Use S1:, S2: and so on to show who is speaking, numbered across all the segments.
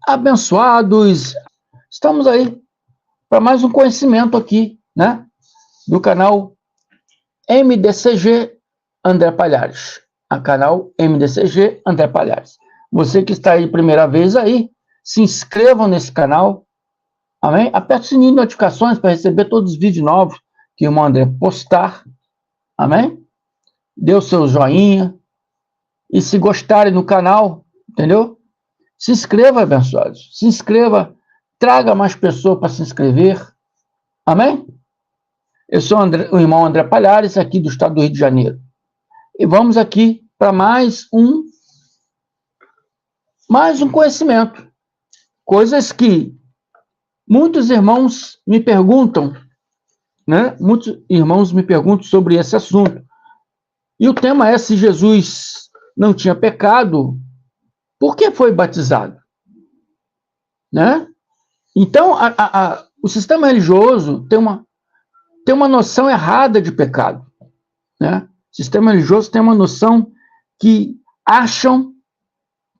S1: Abençoados, estamos aí para mais um conhecimento aqui, né? Do canal MDCG André Palhares. A canal MDCG André Palhares. Você que está aí primeira vez aí, se inscrevam nesse canal, amém? Aperte o sininho de notificações para receber todos os vídeos novos que o irmão André postar, amém? Dê o seu joinha, e se gostarem do canal, entendeu? Se inscreva, abençoados. Se inscreva, traga mais pessoas para se inscrever. Amém? Eu sou o irmão André Palhares, aqui do estado do Rio de Janeiro. E vamos aqui para mais um conhecimento. Coisas que muitos irmãos me perguntam, né? Muitos irmãos me perguntam sobre esse assunto. E o tema é: se Jesus não tinha pecado, por que foi batizado? Né? Então, o sistema religioso tem uma noção errada de pecado. Né? O sistema religioso tem uma noção que acham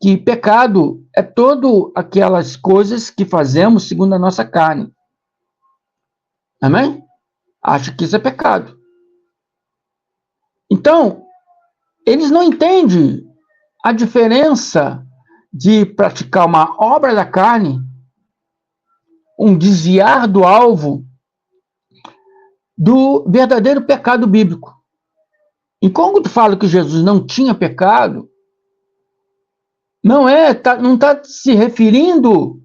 S1: que pecado é todo aquelas coisas que fazemos segundo a nossa carne. Amém? Acha que isso é pecado. Então, eles não entendem a diferença de praticar uma obra da carne, um desviar do alvo, do verdadeiro pecado bíblico. E quando tu fala que Jesus não tinha pecado, não está se referindo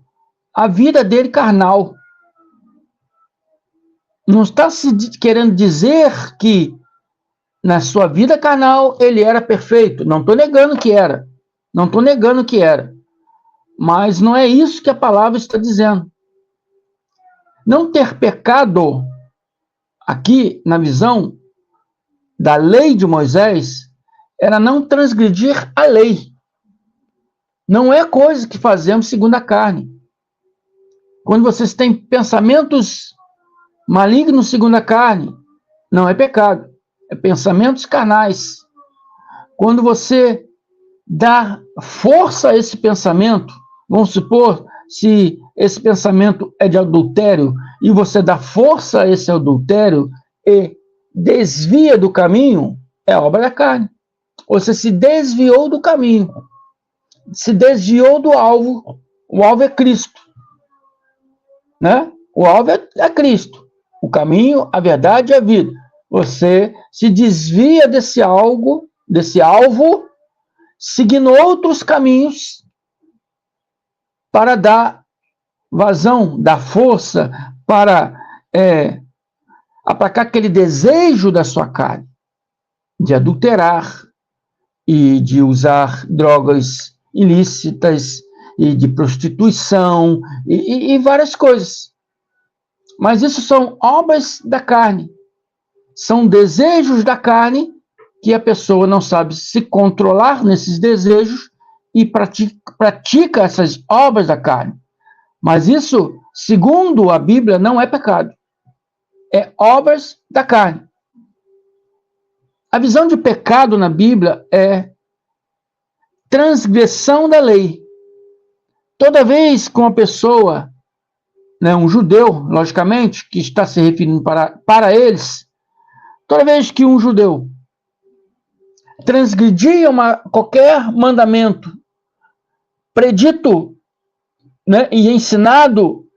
S1: à vida dele carnal. Não está se querendo dizer que na sua vida carnal ele era perfeito. Não estou negando que era. Não estou negando que era. Mas não é isso que a palavra está dizendo. Não ter pecado, aqui na visão da lei de Moisés, era não transgredir a lei. Não é coisa que fazemos segundo a carne. Quando vocês têm pensamentos malignos segundo a carne, não é pecado, é pensamentos carnais. Quando você dá força a esse pensamento, vamos supor, se esse pensamento é de adultério, e você dá força a esse adultério e desvia do caminho, é obra da carne. Você se desviou do caminho, se desviou do alvo. O alvo é Cristo, né? O alvo é Cristo. O caminho, a verdade e a vida. Você se desvia desse alvo, seguindo outros caminhos para dar vazão, dar força para aplacar aquele desejo da sua carne de adulterar e de usar drogas ilícitas e de prostituição e várias coisas. Mas isso são obras da carne. São desejos da carne que a pessoa não sabe se controlar nesses desejos e pratica essas obras da carne. Mas isso, segundo a Bíblia, não é pecado. É obras da carne. A visão de pecado na Bíblia é transgressão da lei. Toda vez que uma pessoa, né, um judeu, logicamente, que está se referindo para eles, toda vez que um judeu transgredia qualquer mandamento predito, né, e ensinado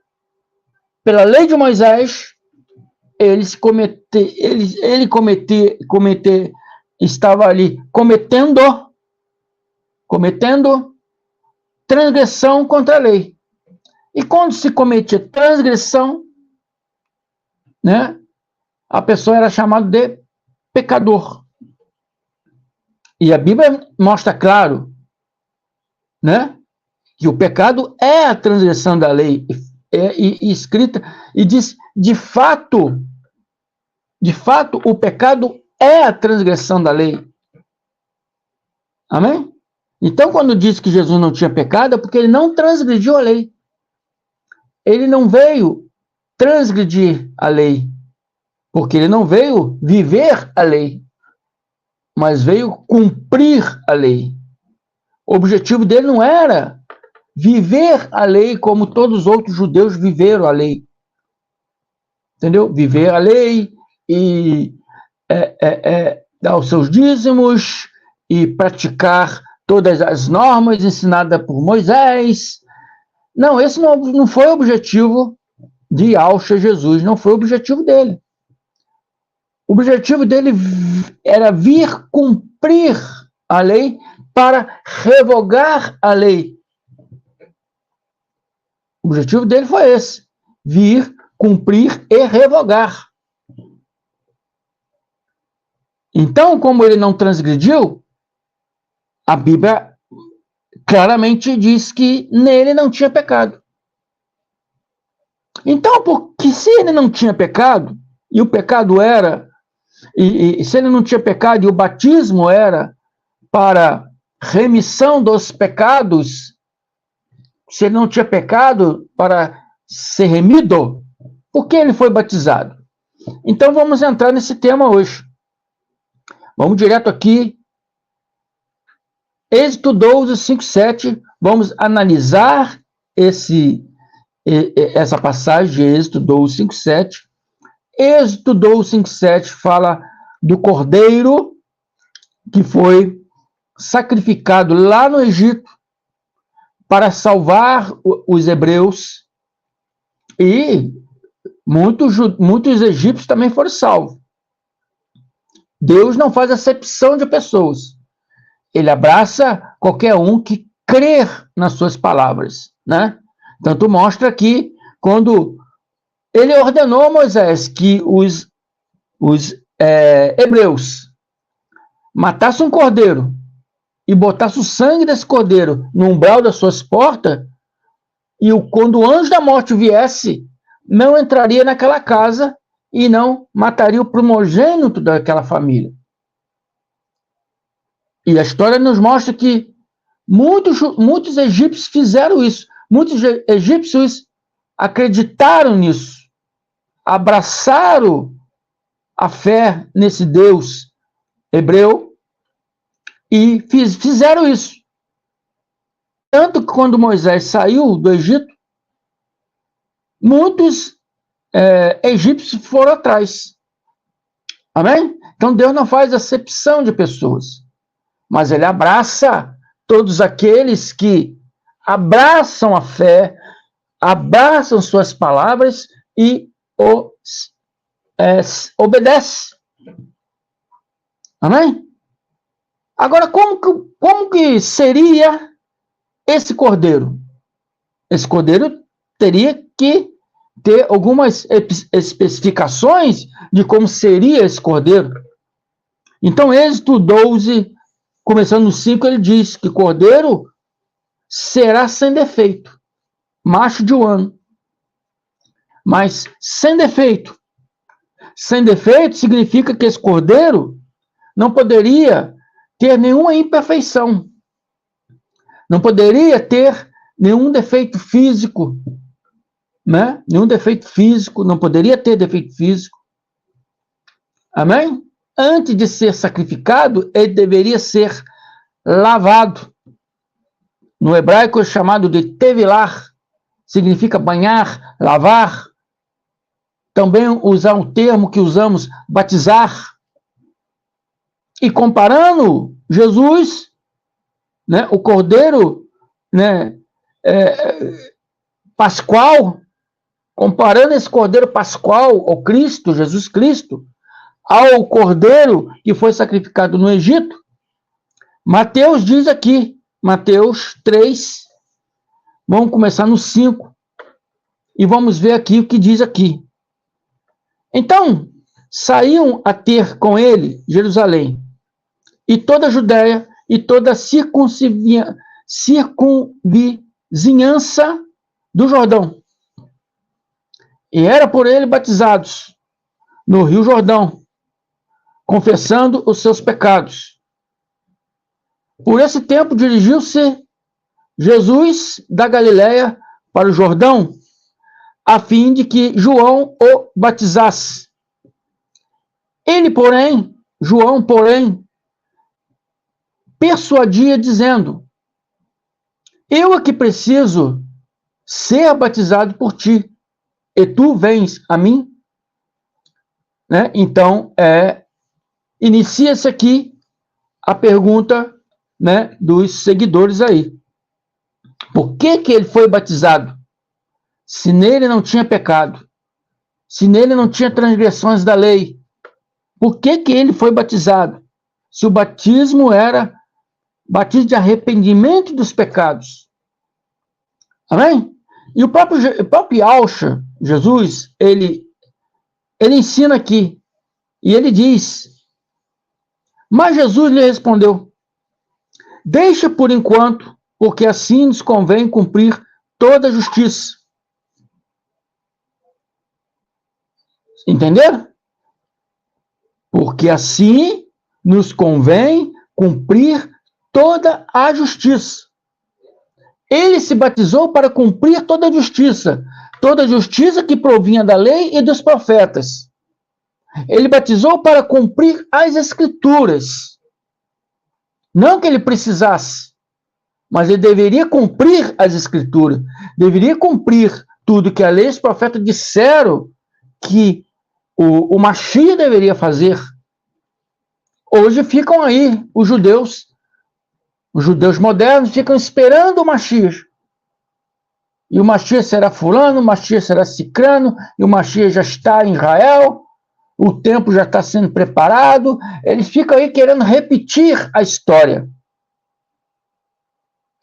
S1: pela lei de Moisés, estava ali cometendo transgressão contra a lei. E quando se cometia transgressão, né, a pessoa era chamada de pecador. E a Bíblia mostra claro, né, que o pecado é a transgressão da lei, escrita, e diz, de fato, o pecado é a transgressão da lei. Amém? Então, quando diz que Jesus não tinha pecado, é porque ele não transgrediu a lei. Ele não veio transgredir a lei, porque ele não veio viver a lei, mas veio cumprir a lei. O objetivo dele não era viver a lei como todos os outros judeus viveram a lei. Entendeu? Viver a lei e dar os seus dízimos e praticar todas as normas ensinadas por Moisés. Não, esse não foi o objetivo de Yahshua Jesus, não foi o objetivo dele. O objetivo dele era vir cumprir a lei para revogar a lei. O objetivo dele foi esse: vir, cumprir e revogar. Então, como ele não transgrediu, a Bíblia claramente diz que nele não tinha pecado. Então, porque se ele não tinha pecado, e o pecado era, e se ele não tinha pecado e o batismo era para remissão dos pecados, se ele não tinha pecado para ser remido, por que ele foi batizado? Então vamos entrar nesse tema hoje. Vamos direto aqui, Êxodo 12, 5, 7, vamos analisar essa passagem de Êxodo 12, 5, 7. Êxodo 12, 5, 7 fala do cordeiro que foi sacrificado lá no Egito para salvar os hebreus, e muitos egípcios também foram salvos. Deus não faz acepção de pessoas. Ele abraça qualquer um que crer nas suas palavras, né? Tanto mostra aqui, quando ele ordenou a Moisés que os hebreus matassem um cordeiro e botassem o sangue desse cordeiro no umbral das suas portas, e quando o anjo da morte viesse, não entraria naquela casa e não mataria o primogênito daquela família. E a história nos mostra que muitos egípcios fizeram isso. Muitos egípcios acreditaram nisso, abraçaram a fé nesse Deus hebreu e fizeram isso. Tanto que quando Moisés saiu do Egito, muitos egípcios foram atrás. Amém? Então Deus não faz acepção de pessoas, mas ele abraça todos aqueles que abraçam a fé, abraçam suas palavras e obedecem. Amém? Agora, como que seria esse cordeiro? Esse cordeiro teria que ter algumas especificações de como seria esse cordeiro. Então, Êxodo 12, começando no 5, ele diz que cordeiro será sem defeito, macho de um ano. Mas sem defeito. Sem defeito significa que esse cordeiro não poderia ter nenhuma imperfeição. Não poderia ter nenhum defeito físico, né? Nenhum defeito físico, não poderia ter defeito físico. Amém? Antes de ser sacrificado, ele deveria ser lavado. No hebraico é chamado de tevilar, significa banhar, lavar. Também usar um termo que usamos, batizar. E comparando Jesus, né, o cordeiro, né, pascual, comparando esse cordeiro pascual ao Cristo, Jesus Cristo, ao cordeiro que foi sacrificado no Egito, Mateus diz aqui, Mateus 3, vamos começar no 5, e vamos ver aqui o que diz aqui. Então, saíam a ter com ele Jerusalém, e toda a Judéia, e toda a circunvizinhança do Jordão. E era por ele batizados no Rio Jordão, confessando os seus pecados. Por esse tempo dirigiu-se Jesus da Galiléia para o Jordão, a fim de que João o batizasse. João, porém, persuadia, dizendo: Eu é que preciso ser batizado por ti, e tu vens a mim? Né? Então, inicia-se aqui a pergunta, né, dos seguidores aí. Por que ele foi batizado? Se nele não tinha pecado, se nele não tinha transgressões da lei, por que ele foi batizado? Se o batismo era batismo de arrependimento dos pecados. Amém? E o próprio Yahshua, Jesus, ele ensina aqui, e ele diz, mas Jesus lhe respondeu, deixa por enquanto, porque assim nos convém cumprir toda a justiça. Entenderam? Porque assim nos convém cumprir toda a justiça. Ele se batizou para cumprir toda a justiça que provinha da lei e dos profetas. Ele batizou para cumprir as escrituras. Não que ele precisasse, mas ele deveria cumprir as escrituras, deveria cumprir tudo que a lei e os profetas disseram que o Mashiach deveria fazer. Hoje ficam aí os judeus modernos ficam esperando o Mashiach. E o Mashiach será fulano, o Mashiach será cicrano, e o Mashiach já está em Israel, o tempo já está sendo preparado. Eles ficam aí querendo repetir a história.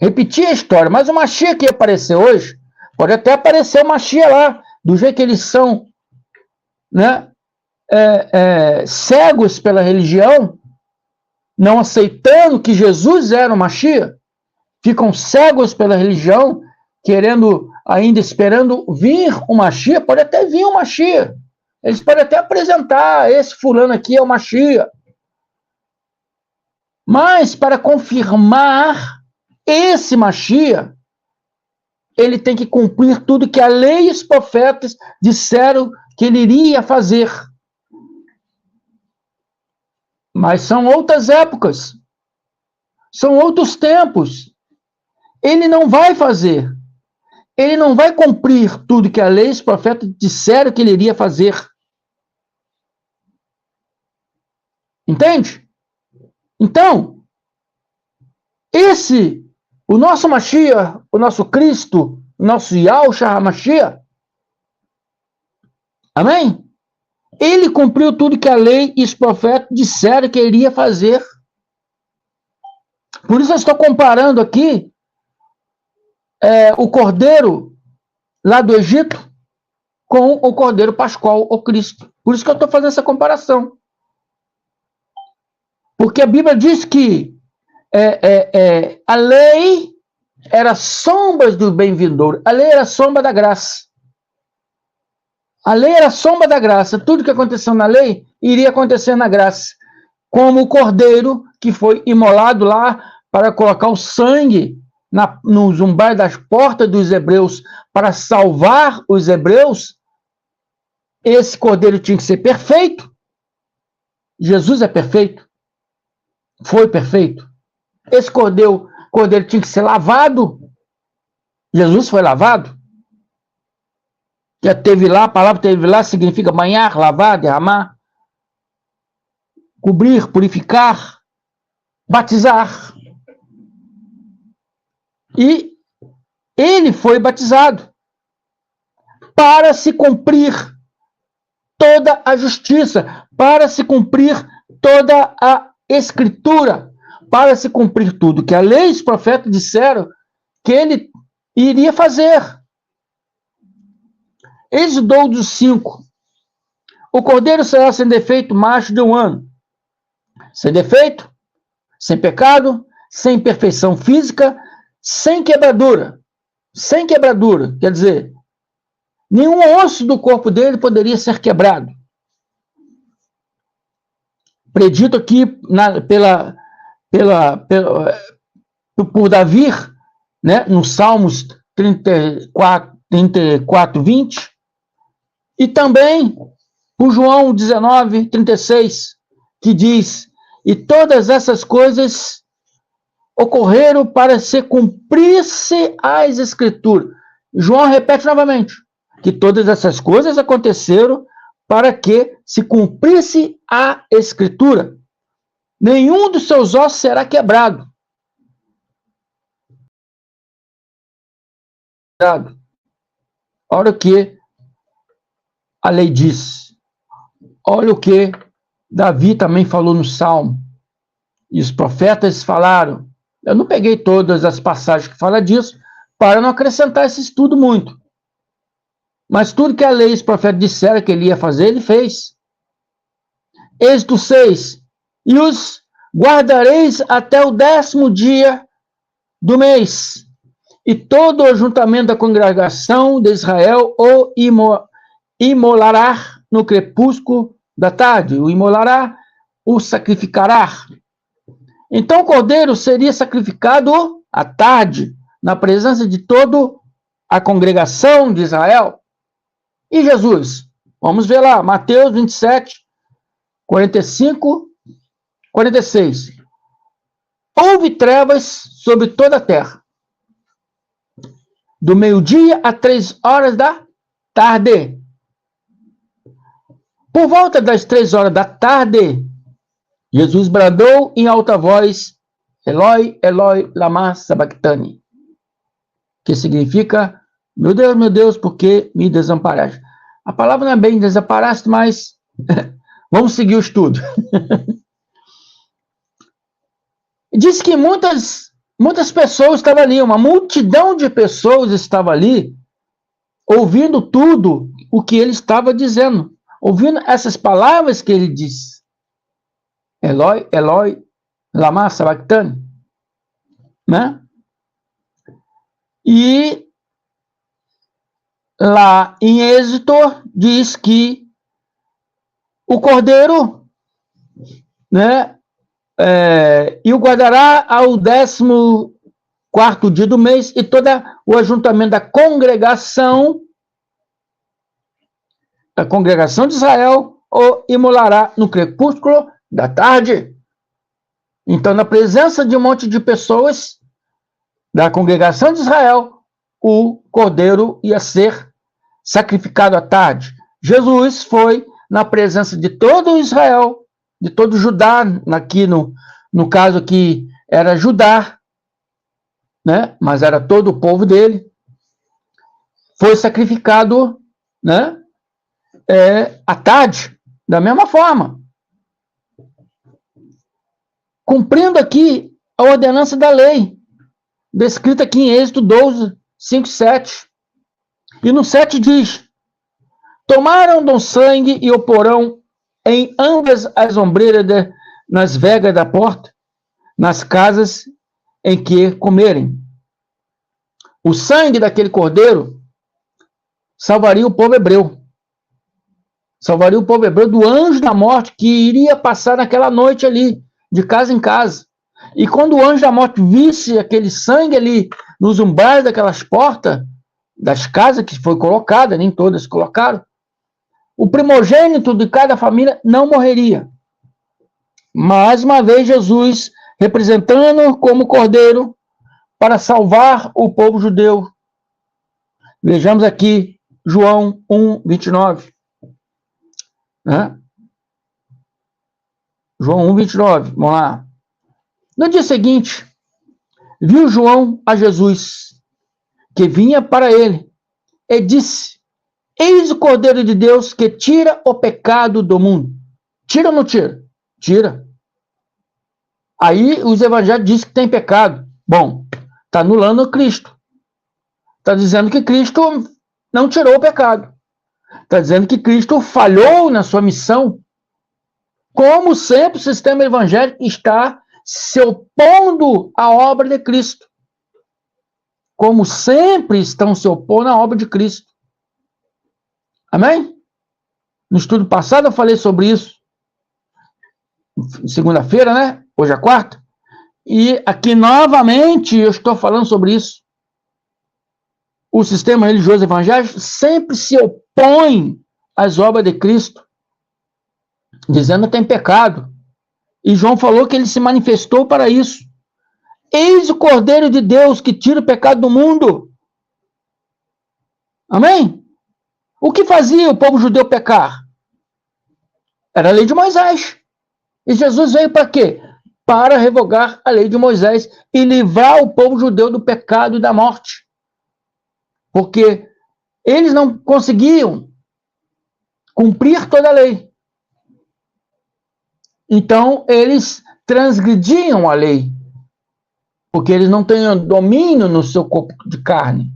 S1: Repetir a história. Mas o Mashiach que aparecer hoje, pode até aparecer o Mashiach lá, do jeito que eles são, né, cegos pela religião, não aceitando que Jesus era o Mashiach, ficam cegos pela religião, querendo, ainda esperando vir o Mashiach. Pode até vir o Mashiach. Eles podem até apresentar, esse fulano aqui é o Mashiach. Mas, para confirmar esse Mashiach, ele tem que cumprir tudo que a lei e os profetas disseram que ele iria fazer. Mas são outras épocas. São outros tempos. Ele não vai fazer. Ele não vai cumprir tudo que a lei e os profetas disseram que ele iria fazer. Entende? Então, o nosso Mashiach, o nosso Cristo, o nosso Yahshua HaMashiach, amém? Ele cumpriu tudo que a lei e os profetas disseram que ele iria fazer. Por isso eu estou comparando aqui o cordeiro lá do Egito com o cordeiro pascual, o Cristo. Por isso que eu estou fazendo essa comparação. Porque a Bíblia diz que a lei era sombras do bem-vindouro. A lei era sombra da graça. A lei era sombra da graça. Tudo que aconteceu na lei iria acontecer na graça. Como o cordeiro que foi imolado lá para colocar o sangue nos umbrais das portas dos hebreus para salvar os hebreus. Esse cordeiro tinha que ser perfeito. Jesus é perfeito. Foi perfeito. Esse cordeiro tinha que ser lavado. Jesus foi lavado. Já teve lá, a palavra teve lá, significa banhar, lavar, derramar, cobrir, purificar, batizar. E ele foi batizado para se cumprir toda a justiça, para se cumprir toda a escritura, para se cumprir tudo que a lei e os profetas disseram que ele iria fazer. Êxodo 5. O cordeiro será sem defeito, macho de 1 ano. Sem defeito, sem pecado, sem imperfeição física, sem quebradura. Sem quebradura, quer dizer, nenhum osso do corpo dele poderia ser quebrado. Predito aqui por Davi, né, no Salmos 34, 20, e também por João 19, 36, que diz, e todas essas coisas ocorreram para se cumprisse as Escrituras. João repete novamente que todas essas coisas aconteceram para que se cumprisse a Escritura. Nenhum dos seus ossos será quebrado. Olha o que a lei diz. Olha o que Davi também falou no Salmo. E os profetas falaram. Eu não peguei todas as passagens que falam disso, para não acrescentar esse estudo muito. Mas tudo que a lei e os profetas disseram que ele ia fazer, ele fez. Êxodo 6. E os guardareis até o 10º dia do mês. E todo o ajuntamento da congregação de Israel o imolará no crepúsculo da tarde. O imolará, o sacrificará. Então o cordeiro seria sacrificado à tarde, na presença de toda a congregação de Israel. E Jesus? Vamos ver lá, Mateus 27, 45, 46. Houve trevas sobre toda a terra, do meio-dia a 3 horas da tarde. Por volta das 3 horas da tarde, Jesus bradou em alta voz, Eloi, Eloi, lama sabachthani, que significa, meu Deus, por que me desamparaste? A palavra não é bem desamparaste, mas vamos seguir o estudo. Diz que muitas pessoas estavam ali, uma multidão de pessoas estava ali, ouvindo tudo o que ele estava dizendo, ouvindo essas palavras que ele disse. Eloi, Eloi, lama sabachthani, né? E lá em Êxodo diz que o cordeiro, né, e o guardará ao 14º dia do mês, e todo o ajuntamento da congregação de Israel o imolará no crepúsculo da tarde. Então, na presença de um monte de pessoas da congregação de Israel, o cordeiro ia ser sacrificado à tarde. Jesus foi na presença de todo Israel, de todo Judá, aqui no caso aqui era Judá, né? Mas era todo o povo dele, foi sacrificado, né? À tarde, da mesma forma, cumprindo aqui a ordenança da lei, descrita aqui em Êxodo 12, 5, 7. E no 7 diz: tomaram do sangue e o porão em ambas as ombreiras nas vegas da porta, nas casas em que comerem. O sangue daquele cordeiro salvaria o povo hebreu. Salvaria o povo hebreu do anjo da morte que iria passar naquela noite ali, de casa em casa. E quando o anjo da morte visse aquele sangue ali nos umbrais daquelas portas, das casas que foi colocada, nem todas colocaram, o primogênito de cada família não morreria. Mais uma vez, Jesus representando como cordeiro para salvar o povo judeu. Vejamos aqui João 1, 29. Né? João 1, 29. Vamos lá. No dia seguinte, viu João a Jesus, que vinha para ele, e disse: eis o Cordeiro de Deus que tira o pecado do mundo. Tira ou não tira? Tira. Aí os evangelhos dizem que tem pecado. Bom, está anulando Cristo. Está dizendo que Cristo não tirou o pecado. Está dizendo que Cristo falhou na sua missão. Como sempre, o sistema evangélico está se opondo à obra de Cristo. Como sempre estão se opondo à obra de Cristo. Amém? No estudo passado eu falei sobre isso. Segunda-feira, né? Hoje é quarta. E aqui novamente eu estou falando sobre isso. O sistema religioso evangélico sempre se opõe às obras de Cristo, dizendo que tem pecado. E João falou que ele se manifestou para isso. Eis o Cordeiro de Deus que tira o pecado do mundo. Amém? O que fazia o povo judeu pecar? Era a lei de Moisés. E Jesus veio para quê? Para revogar a lei de Moisés e livrar o povo judeu do pecado e da morte. Porque eles não conseguiam cumprir toda a lei. Então, eles transgrediam a lei. Porque eles não tinham domínio no seu corpo de carne.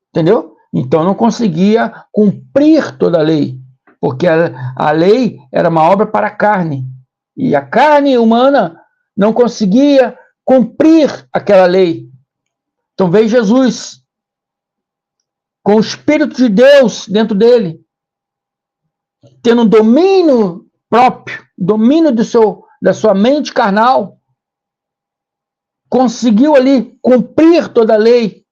S1: Entendeu? Então, não conseguia cumprir toda a lei. Porque a lei era uma obra para a carne. E a carne humana não conseguia cumprir aquela lei. Então veio Jesus, com o Espírito de Deus dentro dele, tendo domínio próprio, domínio da sua mente carnal, conseguiu ali cumprir toda a lei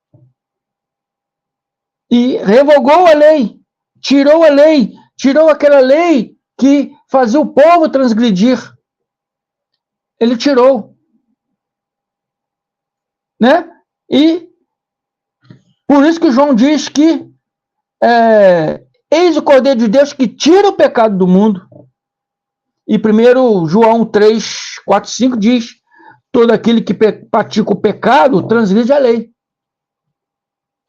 S1: e revogou a lei, tirou aquela lei que fazia o povo transgredir. Ele tirou. Né? E por isso que João diz que eis o Cordeiro de Deus que tira o pecado do mundo. E 1 João 3, 4, 5 diz: todo aquele que pratica o pecado transgride a lei.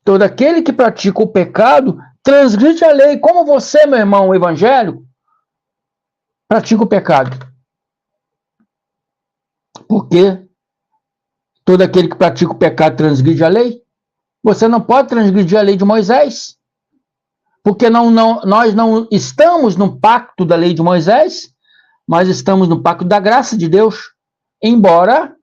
S1: Todo aquele que pratica o pecado transgride a lei. Como você, meu irmão evangélico, pratica o pecado? Porque todo aquele que pratica o pecado transgride a lei. Você não pode transgredir a lei de Moisés. Porque nós não estamos no pacto da lei de Moisés, mas estamos no pacto da graça de Deus. Embora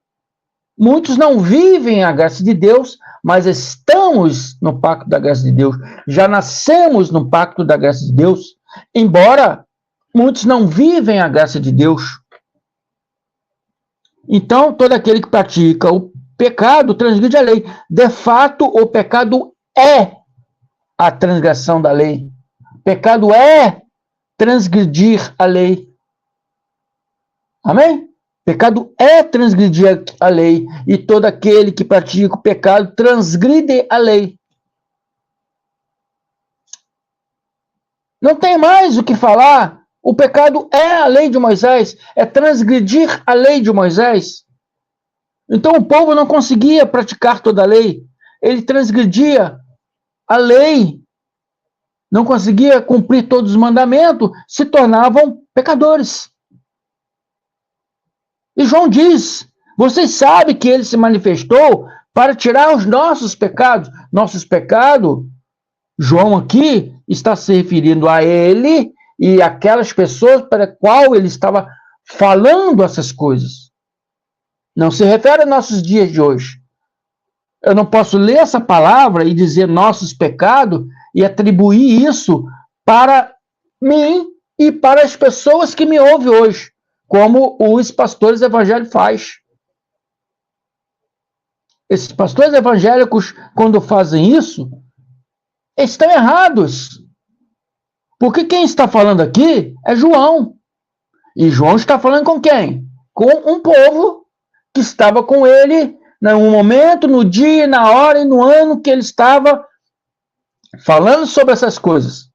S1: muitos não vivem a graça de Deus, mas estamos no pacto da graça de Deus. Já nascemos no pacto da graça de Deus. Embora muitos não vivem a graça de Deus. Então, todo aquele que pratica o pecado transgride a lei. De fato, o pecado é a transgressão da lei. O pecado é transgredir a lei. Amém? Pecado é transgredir a lei. E todo aquele que pratica o pecado transgride a lei. Não tem mais o que falar. O pecado é a lei de Moisés. É transgredir a lei de Moisés. Então o povo não conseguia praticar toda a lei. Ele transgredia a lei. Não conseguia cumprir todos os mandamentos. Se tornavam pecadores. E João diz: vocês sabem que ele se manifestou para tirar os nossos pecados. Nossos pecados, João aqui está se referindo a ele e aquelas pessoas para as quais ele estava falando essas coisas. Não se refere aos nossos dias de hoje. Eu não posso ler essa palavra e dizer nossos pecados e atribuir isso para mim e para as pessoas que me ouvem hoje, como os pastores evangélicos fazem. Esses pastores evangélicos, quando fazem isso, estão errados. Porque quem está falando aqui é João. E João está falando com quem? Com um povo que estava com ele no momento, no dia, na hora e no ano que ele estava falando sobre essas coisas.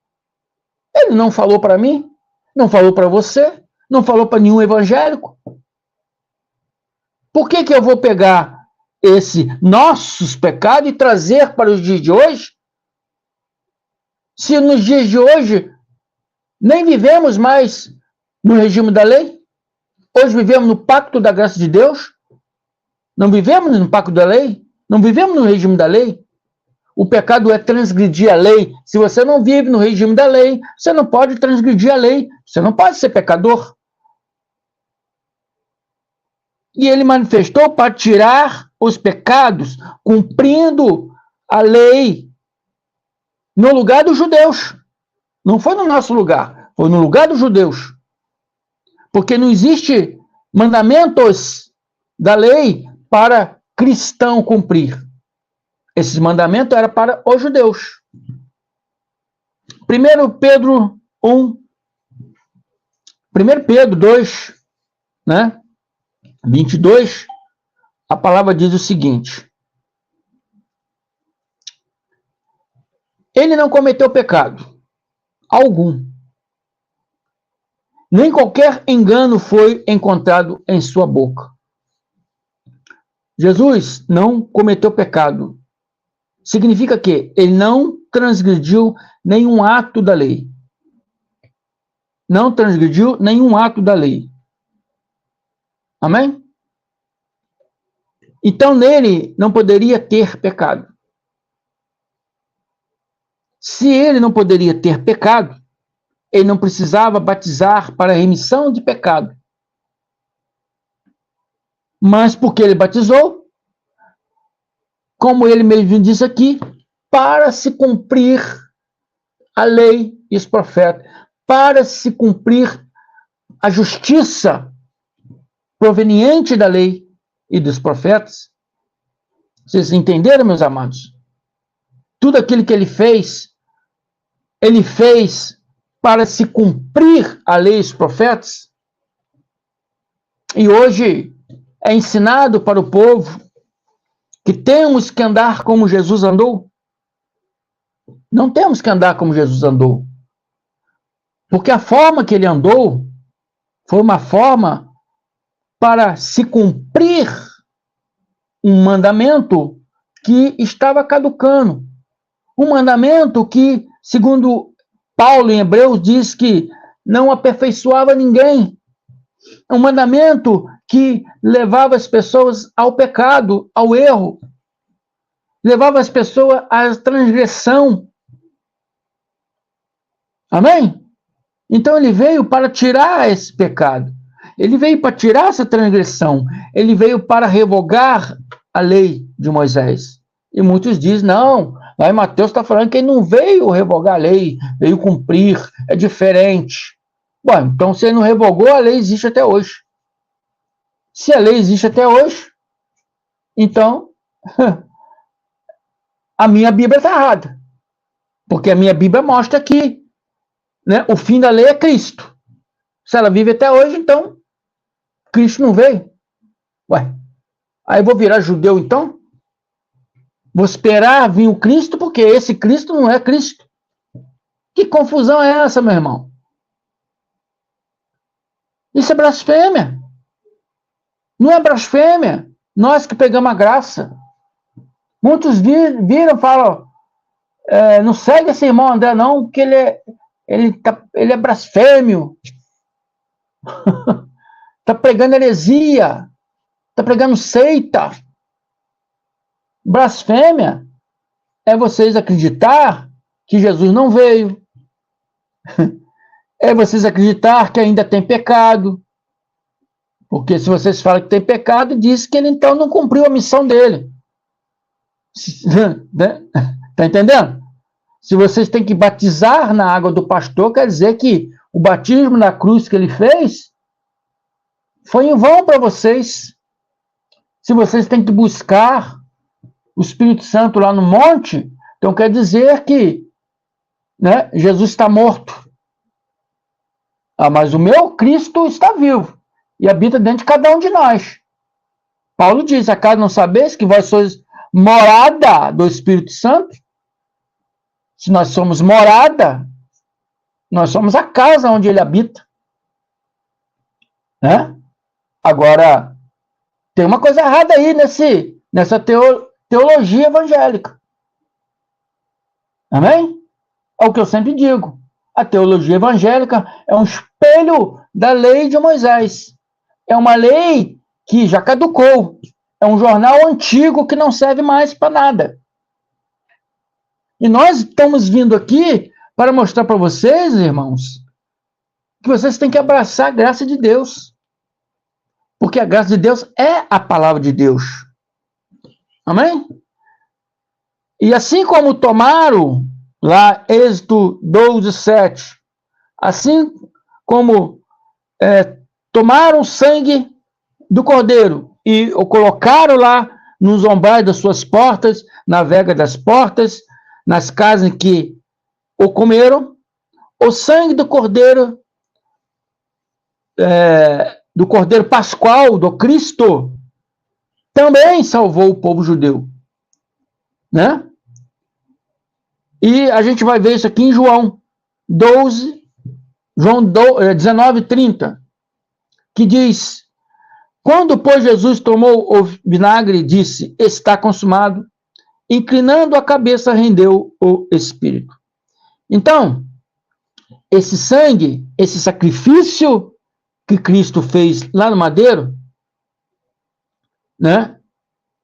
S1: Ele não falou para mim, não falou para você, não falou para nenhum evangélico. Por que eu vou pegar esse nossos pecados e trazer para os dias de hoje? Se nos dias de hoje nem vivemos mais no regime da lei, hoje vivemos no pacto da graça de Deus, não vivemos no pacto da lei, não vivemos no regime da lei. O pecado é transgredir a lei. Se você não vive no regime da lei, você não pode transgredir a lei, você não pode ser pecador. E ele manifestou para tirar os pecados, cumprindo a lei no lugar dos judeus. Não foi no nosso lugar, foi no lugar dos judeus. Porque não existe mandamentos da lei para cristão cumprir. Esses mandamentos eram para os judeus. 1 Pedro 1, 1 Pedro 2, né? 22, a palavra diz o seguinte: ele não cometeu pecado algum, nem qualquer engano foi encontrado em sua boca. Jesus não cometeu pecado. Significa que ele não transgrediu nenhum ato da lei. Não transgrediu nenhum ato da lei. Amém? Então nele não poderia ter pecado. Se ele não poderia ter pecado, ele não precisava batizar para a remissão de pecado. Mas porque ele batizou, como ele mesmo disse aqui, para se cumprir a lei e os profetas, para se cumprir a justiça proveniente da lei e dos profetas. Vocês entenderam, meus amados? Tudo aquilo que ele fez para se cumprir a lei e os profetas. E hoje é ensinado para o povo que temos que andar como Jesus andou. Não temos que andar como Jesus andou. Porque a forma que ele andou foi uma forma para se cumprir um mandamento que estava caducando. Um mandamento que, segundo Paulo em Hebreus, diz que não aperfeiçoava ninguém. Um mandamento que levava as pessoas ao pecado, ao erro. Levava as pessoas à transgressão. Amém? Então ele veio para tirar esse pecado. Ele veio para tirar essa transgressão. Ele veio para revogar a lei de Moisés. E muitos dizem, não, lá em Mateus está falando que ele não veio revogar a lei, veio cumprir, é diferente. Bom, então se ele não revogou, a lei existe até hoje. Se a lei existe até hoje, então a minha Bíblia está errada. Porque a minha Bíblia mostra que, né, o fim da lei é Cristo. Se ela vive até hoje, então Cristo não veio. Ué, aí eu vou virar judeu então? Vou esperar vir o Cristo, porque esse Cristo não é Cristo. Que confusão é essa, meu irmão? Isso é blasfêmia. Não é blasfêmia. Nós que pegamos a graça. Muitos viram e falam, não segue esse irmão André não, porque ele é blasfêmio. Está pregando heresia. Está pregando seita. Blasfêmia é vocês acreditar que Jesus não veio. É vocês acreditar que ainda tem pecado. Porque se vocês falam que tem pecado, diz que ele então não cumpriu a missão dele. Está entendendo? Se vocês têm que batizar na água do pastor, quer dizer que o batismo na cruz que ele fez foi em vão para vocês. Se vocês têm que buscar o Espírito Santo lá no monte, então quer dizer que, né, Jesus está morto. Mas o meu Cristo está vivo e habita dentro de cada um de nós. Paulo diz, acaso não sabeis que vós sois morada do Espírito Santo? Se nós somos morada, nós somos a casa onde ele habita. Né? Agora, tem uma coisa errada aí nessa teologia evangélica. Amém? É o que eu sempre digo. A teologia evangélica é um espelho da lei de Moisés. É uma lei que já caducou. É um jornal antigo que não serve mais para nada. E nós estamos vindo aqui para mostrar para vocês, irmãos, que vocês têm que abraçar a graça de Deus. Porque a graça de Deus é a palavra de Deus. Amém? E assim como tomaram, lá, Êxodo 12, 7, assim como tomaram o sangue do cordeiro e o colocaram lá nos umbrais das suas portas, na vega das portas, nas casas em que o comeram, o sangue do cordeiro pascual, do Cristo, também salvou o povo judeu, né? E a gente vai ver isso aqui em João 12, João 19:30, que diz: quando, pois, Jesus tomou o vinagre e disse, está consumado, inclinando a cabeça, rendeu o Espírito. Então, esse sangue, esse sacrifício que Cristo fez lá no madeiro, né?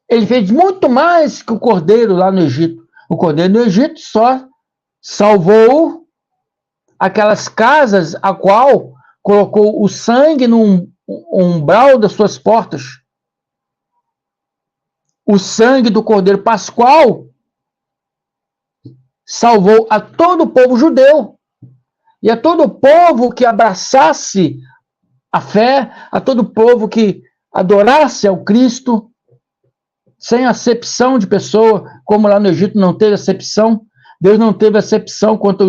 S1: Ele fez muito mais que o cordeiro lá no Egito. O cordeiro no Egito só salvou aquelas casas a qual colocou o sangue no umbral das suas portas. O sangue do cordeiro pascual salvou a todo o povo judeu e a todo o povo que abraçasse a fé, a todo o povo que adorasse ao Cristo, sem acepção de pessoa, como lá no Egito não teve acepção. Deus não teve acepção quanto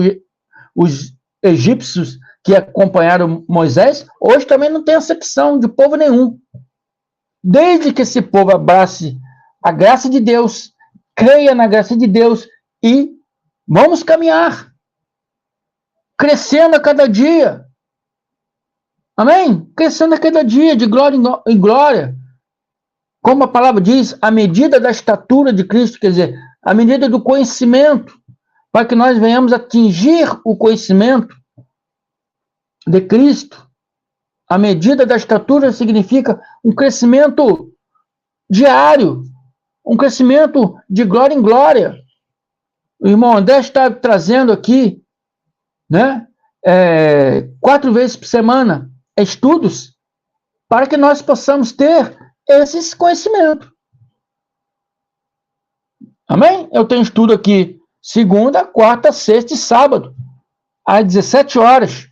S1: os egípcios que acompanharam Moisés. Hoje também não tem acepção de povo nenhum. Desde que esse povo abrace a graça de Deus, creia na graça de Deus e vamos caminhar, crescendo a cada dia. Amém? Crescendo a cada dia, de glória em glória. Como a palavra diz, a medida da estatura de Cristo, quer dizer, a medida do conhecimento, para que nós venhamos atingir o conhecimento de Cristo. A medida da estatura significa um crescimento diário, um crescimento de glória em glória. O irmão André está trazendo aqui, né, 4 vezes por semana, estudos, para que nós possamos ter esses conhecimentos. Amém? Eu tenho estudo aqui segunda, quarta, sexta e sábado, às 17 horas.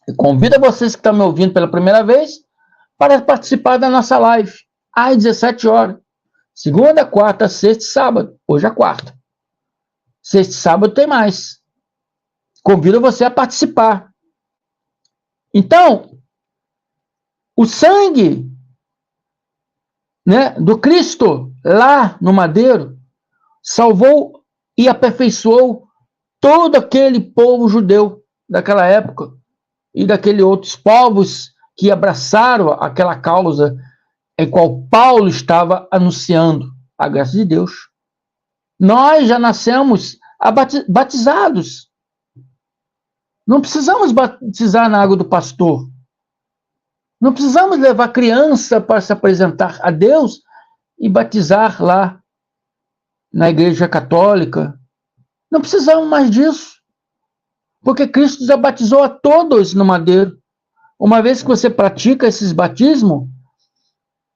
S1: Eu convido vocês que estão me ouvindo pela primeira vez para participar da nossa live, às 17 horas. Segunda, quarta, sexta e sábado. Hoje é quarta. Sexta e sábado tem mais. Convido você a participar. Então, o sangue, né, do Cristo lá no madeiro salvou e aperfeiçoou todo aquele povo judeu daquela época e daqueles outros povos que abraçaram aquela causa em qual Paulo estava anunciando a graça de Deus. Nós já nascemos batizados. Não precisamos batizar na água do pastor. Não precisamos levar criança para se apresentar a Deus e batizar lá na igreja católica. Não precisamos mais disso. Porque Cristo já batizou a todos no madeiro. Uma vez que você pratica esses batismos,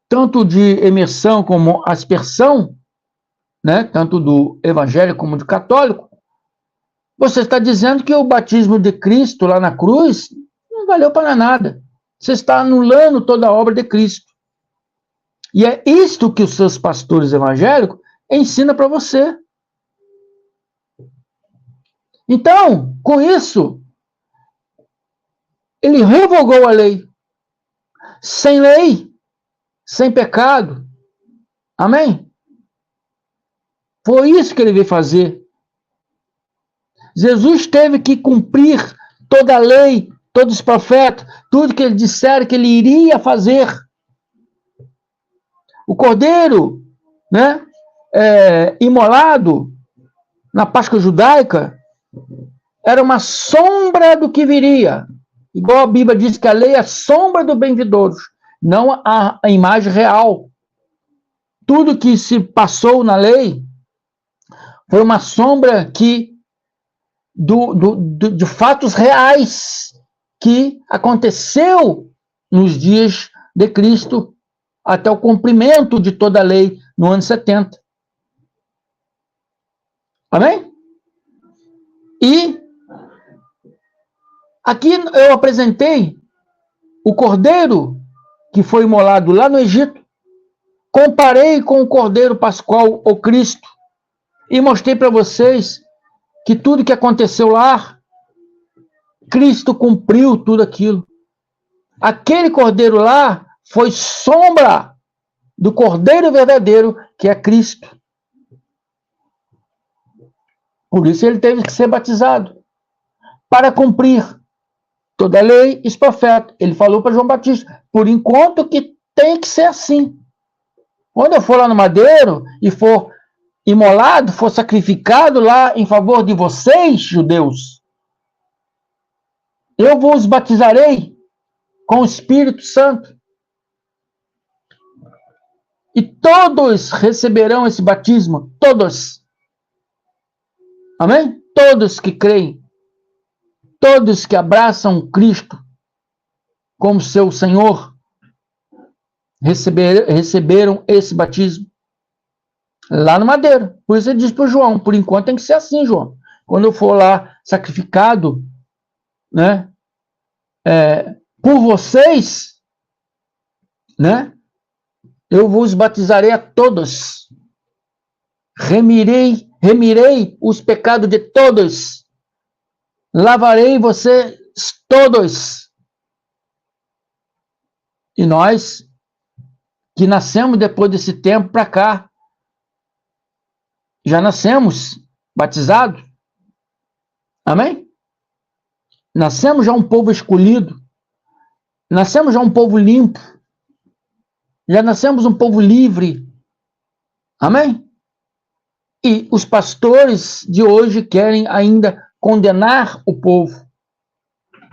S1: tanto de imersão como aspersão, né, tanto do evangélico como do católico, você está dizendo que o batismo de Cristo lá na cruz não valeu para nada. Você está anulando toda a obra de Cristo. E é isto que os seus pastores evangélicos ensinam para você. Então, com isso, ele revogou a lei. Sem lei, sem pecado. Amém? Foi isso que ele veio fazer. Jesus teve que cumprir toda a lei, todos os profetas, tudo que ele disseram que ele iria fazer. O cordeiro, né, imolado na Páscoa judaica era uma sombra do que viria. Igual a Bíblia diz que a lei é a sombra do bem vindouro, não a imagem real. Tudo que se passou na lei foi uma sombra que de fatos reais que aconteceu nos dias de Cristo até o cumprimento de toda a lei no ano 70. Amém? E aqui eu apresentei o cordeiro que foi imolado lá no Egito, comparei com o cordeiro pascual, o Cristo, e mostrei para vocês que tudo que aconteceu lá, Cristo cumpriu tudo aquilo. Aquele cordeiro lá foi sombra do Cordeiro verdadeiro, que é Cristo. Por isso ele teve que ser batizado, para cumprir toda a lei e os profetas. Ele falou para João Batista, por enquanto que tem que ser assim. Quando eu for lá no madeiro e for imolado, for sacrificado lá em favor de vocês, judeus, eu vos batizarei com o Espírito Santo. E todos receberão esse batismo, todos. Amém? Todos que creem, todos que abraçam Cristo como seu Senhor, receberam esse batismo lá no madeiro. Por isso ele diz para o João, por enquanto tem que ser assim, João. Quando eu for lá sacrificado, né, por vocês, né, eu vos batizarei a todos. Remirei os pecados de todos. Lavarei vocês todos. E nós, que nascemos depois desse tempo para cá, já nascemos batizados. Amém? Nascemos já um povo escolhido. Nascemos já um povo limpo. Já nascemos um povo livre. Amém? E os pastores de hoje querem ainda condenar o povo.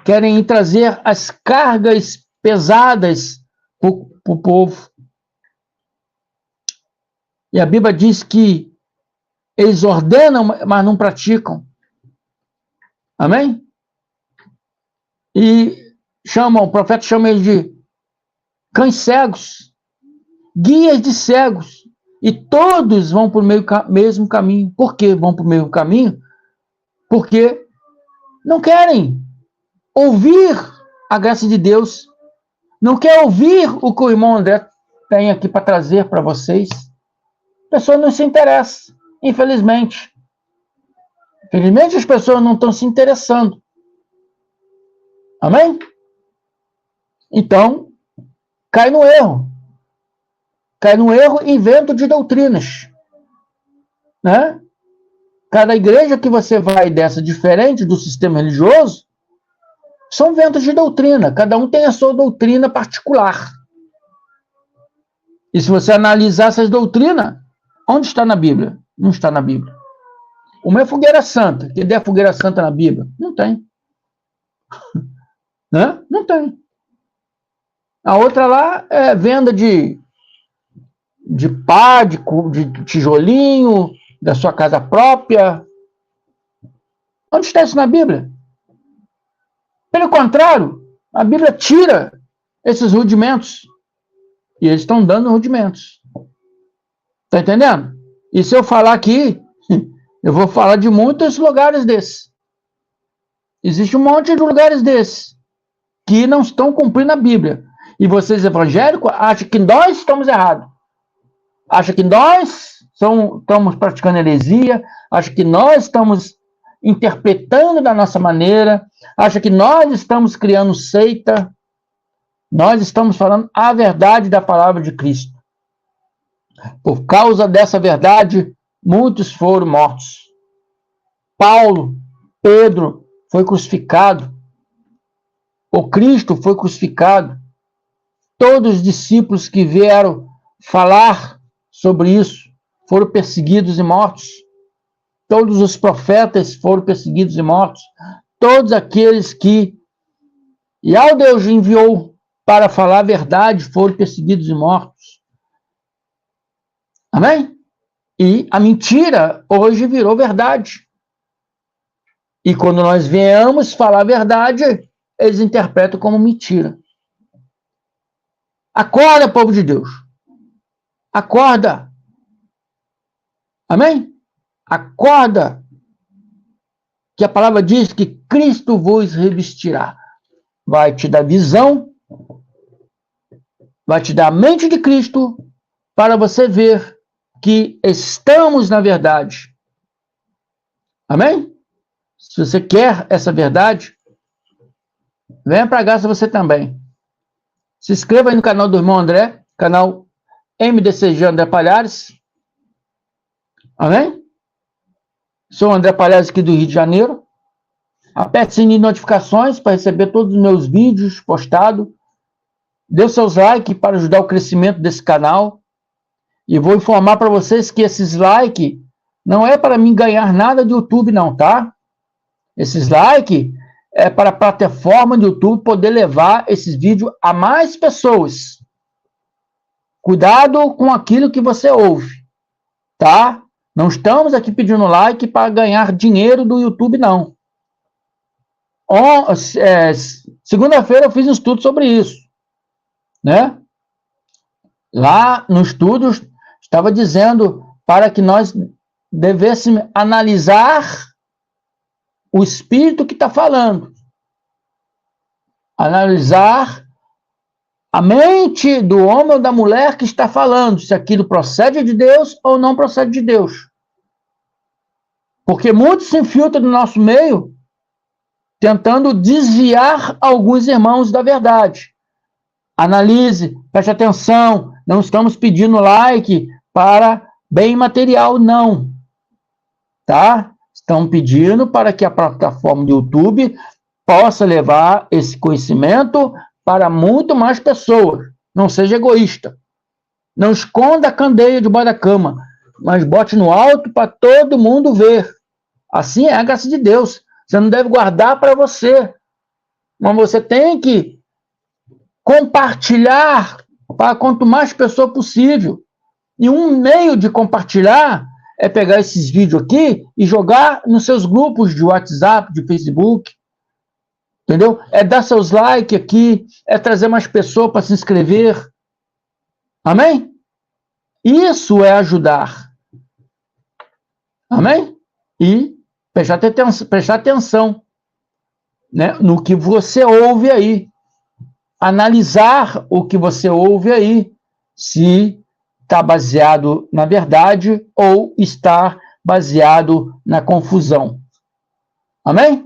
S1: Querem trazer as cargas pesadas para o povo. E a Bíblia diz que eles ordenam, mas não praticam. Amém? E o profeta chama eles de cães cegos, guias de cegos. E todos vão para o mesmo caminho. Por que vão para o mesmo caminho? Porque não querem ouvir a graça de Deus. Não quer ouvir o que o irmão André tem aqui para trazer para vocês. A pessoa não se interessa, infelizmente. Infelizmente as pessoas não estão se interessando. Amém? Então, cai no erro. Cai no erro e invento de doutrinas. Né? Cada igreja que você vai dessa diferente do sistema religioso, são ventos de doutrina. Cada um tem a sua doutrina particular. E se você analisar essas doutrinas, onde está na Bíblia? Não está na Bíblia. Uma é fogueira santa. Cadê a fogueira santa na Bíblia? Não tem. Né? Não tem. A outra lá é venda de pá, de tijolinho, da sua casa própria. Onde está isso na Bíblia? Pelo contrário, a Bíblia tira esses rudimentos. E eles estão dando rudimentos. Está entendendo? E se eu falar aqui, eu vou falar de muitos lugares desses. Existe um monte de lugares desses que não estão cumprindo a Bíblia. E vocês evangélicos acham que nós estamos errados. Acham que nós estamos praticando heresia. Acham que nós estamos interpretando da nossa maneira. Acham que nós estamos criando seita. Nós estamos falando a verdade da palavra de Cristo. Por causa dessa verdade, muitos foram mortos. Paulo, Pedro foi crucificado. O Cristo foi crucificado. Todos os discípulos que vieram falar sobre isso foram perseguidos e mortos. Todos os profetas foram perseguidos e mortos. Todos aqueles que Deus enviou para falar a verdade foram perseguidos e mortos. Amém? E a mentira hoje virou verdade. E quando nós viemos falar a verdade, eles interpretam como mentira. Acorda, povo de Deus. Acorda. Amém? Acorda. Que a palavra diz que Cristo vos revestirá. Vai te dar visão, vai te dar a mente de Cristo, para você ver que estamos na verdade. Amém? Se você quer essa verdade, venha para a graça você também. Se inscreva aí no canal do irmão André, canal MDCG André Palhares. Amém? Sou André Palhares aqui do Rio de Janeiro. Aperte o sininho de notificações para receber todos os meus vídeos postados. Dê os seus likes para ajudar o crescimento desse canal. E vou informar para vocês que esses likes não é para mim ganhar nada do YouTube não, tá? Esses likes é para a plataforma do YouTube poder levar esses vídeos a mais pessoas. Cuidado com aquilo que você ouve, tá? Não estamos aqui pedindo like para ganhar dinheiro do YouTube, não. Segunda-feira eu fiz um estudo sobre isso, né? Lá no estudo estava dizendo para que nós devêssemos analisar o espírito que está falando, analisar a mente do homem ou da mulher que está falando, se aquilo procede de Deus ou não procede de Deus. Porque muitos se infiltram no nosso meio, tentando desviar alguns irmãos da verdade. Analise, preste atenção, não estamos pedindo like para bem material, não. Tá? Estão pedindo para que a plataforma do YouTube possa levar esse conhecimento para muito mais pessoas. Não seja egoísta. Não esconda a candeia debaixo da cama, mas bote no alto para todo mundo ver. Assim é a graça de Deus. Você não deve guardar para você, mas você tem que compartilhar para quanto mais pessoa possível. E um meio de compartilhar é pegar esses vídeos aqui e jogar nos seus grupos de WhatsApp, de Facebook. Entendeu? É dar seus likes aqui, é trazer mais pessoas para se inscrever. Amém? Isso é ajudar. Amém? E prestar atenção, né, no que você ouve aí. Analisar o que você ouve aí, se está baseado na verdade ou está baseado na confusão. Amém?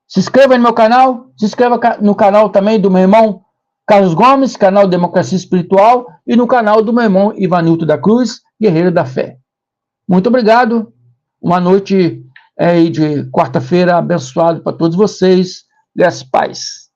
S1: Se inscreva no meu canal, se inscreva no canal também do meu irmão Carlos Gomes, canal Democracia Espiritual, e no canal do meu irmão Ivanilton da Cruz, Guerreiro da Fé. Muito obrigado. Uma noite de quarta-feira abençoada para todos vocês. Graças e paz.